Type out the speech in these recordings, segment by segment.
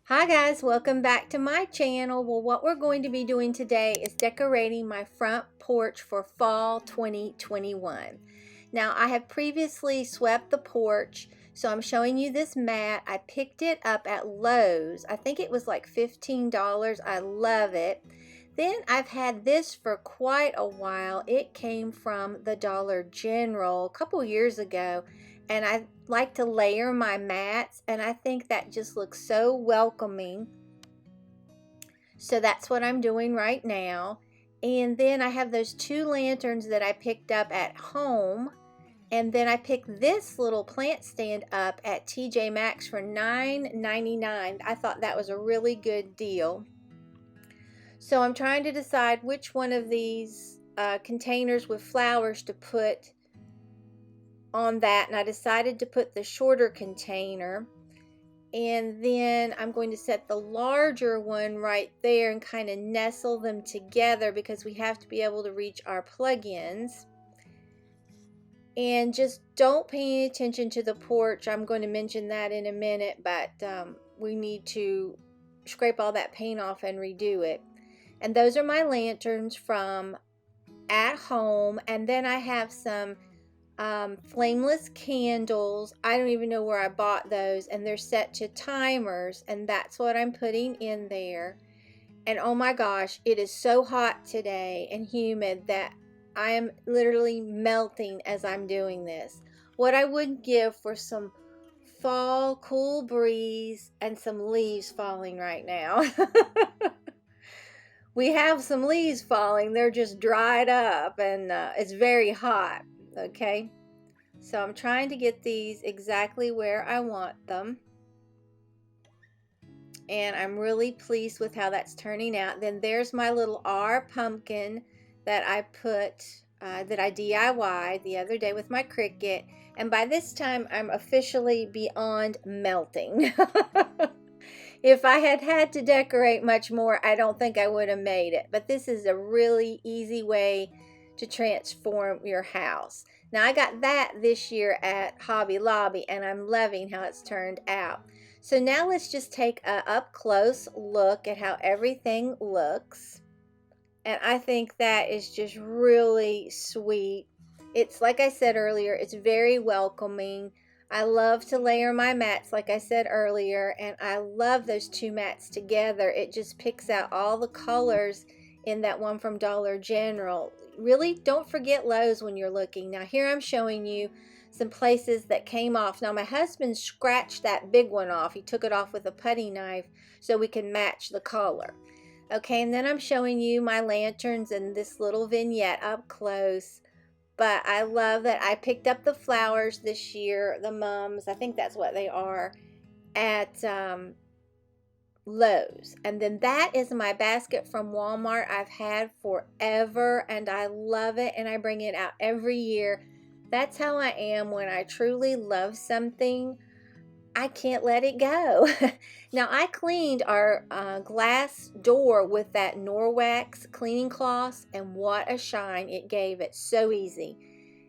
Hi guys, welcome back to my channel. Well, what we're going to be doing today is decorating my front porch for fall 2021. Now, I have previously swept the porch, so I'm showing you this mat. I picked it up at Lowe's. I think it was like $15. I love it. Then I've had this for quite a while. It came from the Dollar General a couple years ago, and I like to layer my mats, and I think that just looks so welcoming. So that's what I'm doing right now. And then I have those two lanterns that I picked up at home. And then I picked this little plant stand up at TJ Maxx for $9.99. I thought that was a really good deal. So I'm trying to decide which one of these containers with flowers to put on that, and I decided to put the shorter container. And then I'm going to set the larger one right there and kind of nestle them together because we have to be able to reach our plug-ins. And just don't pay any attention to the porch. I'm going to mention that in a minute, but we need to scrape all that paint off and redo it. And those are my lanterns from at home. And then I have some flameless candles. I don't even know where I bought those, and they're set to timers, and that's what I'm putting in there. And oh my gosh, it is so hot today and humid that I am literally melting as I'm doing this. What I would give for some fall cool breeze and some leaves falling right now. We have some leaves falling, they're just dried up, and it's very hot. Okay, so I'm trying to get these exactly where I want them, and I'm really pleased with how that's turning out. Then there's my little R pumpkin that I put that I DIY'd the other day with my Cricut, and by this time I'm officially beyond melting. If I had had to decorate much more, I don't think I would have made it, but this is a really easy way to transform your house. Now, I got that this year at Hobby Lobby, and I'm loving how it's turned out. So now let's just take a up close look at how everything looks. And I think that is just really sweet. It's like I said earlier, it's very welcoming. I love to layer my mats, like I said earlier, and I love those two mats together. It just picks out all the colors in that one from Dollar General. Really, don't forget Lowe's when you're looking. Now, here I'm showing you some places that came off. Now, my husband scratched that big one off. He took it off with a putty knife so we can match the color. Okay, and then I'm showing you my lanterns and this little vignette up close. But I love that I picked up the flowers this year, the mums, I think that's what they are, at Lowe's. And then that is my basket from Walmart I've had forever, and I love it, and I bring it out every year. That's how I am when I truly love something. I can't let it go. Now, I cleaned our glass door with that Norwex cleaning cloth, and what a shine it gave it. So easy.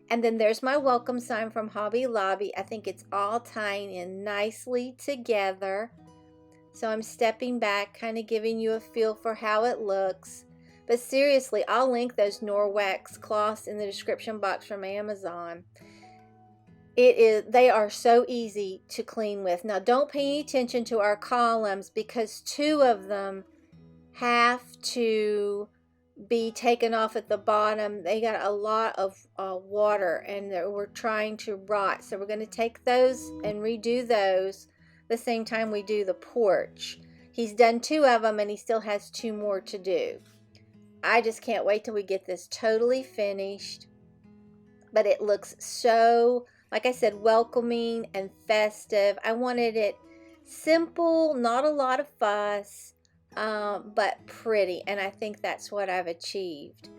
And then there's my welcome sign from Hobby Lobby. I think it's all tying in nicely together. So I'm stepping back, kind of giving you a feel for how it looks. But seriously, I'll link those Norwex cloths in the description box from Amazon. They are so easy to clean with. Now, don't pay any attention to our columns because two of them have to be taken off at the bottom. They got a lot of water, and we're trying to rot. So we're going to take those and redo those the same time we do the porch. He's done two of them, and he still has two more to do. I just can't wait till we get this totally finished. But it looks so, like I said, welcoming and festive. I wanted it simple, not a lot of fuss, but pretty, and I think that's what I've achieved.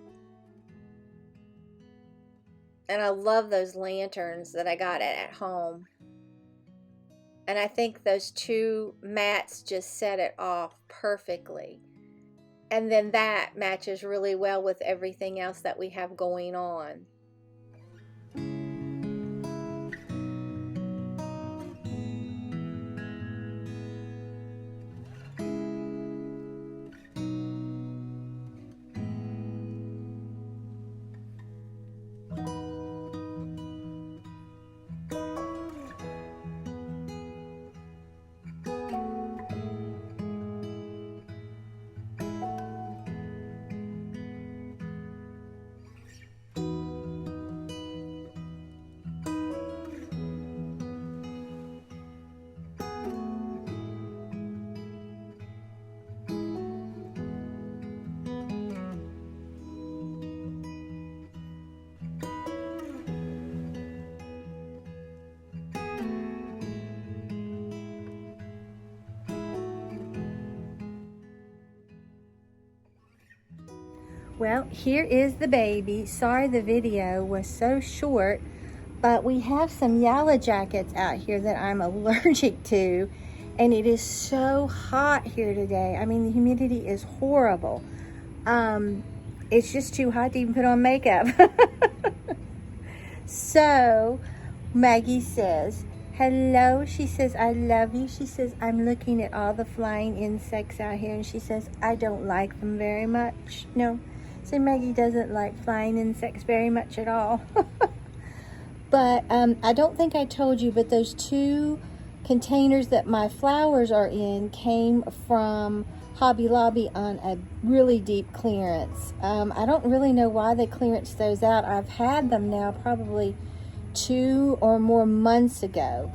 And I love those lanterns that I got at home, and I think those two mats just set it off perfectly. And then that matches really well with everything else that we have going on. Well, here is the baby. Sorry the video was so short, but we have some yellow jackets out here that I'm allergic to, and it is so hot here today. I mean, the humidity is horrible. It's just too hot to even put on makeup. So Maggie says, hello. She says, I love you. She says, I'm looking at all the flying insects out here, and she says, I don't like them very much. No. So Maggie doesn't like flying insects very much at all. But I don't think I told you, but those 2 containers that my flowers are in came from Hobby Lobby on a really deep clearance. I don't really know why they clearanced those out. I've had them now probably 2 or more months ago.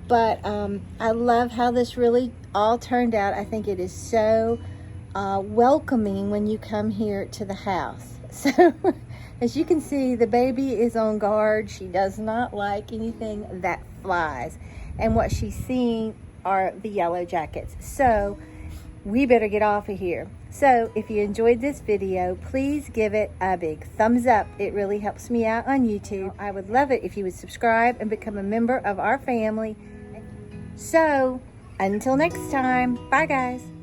But I love how this really all turned out. I think it is so welcoming when you come here to the house. So as you can see, the baby is on guard. She does not like anything that flies, and what she's seeing are the yellow jackets. So we better get off of here. So if you enjoyed this video, please give it a big thumbs up. It really helps me out on YouTube. I would love it if you would subscribe and become a member of our family. So until next time, bye guys.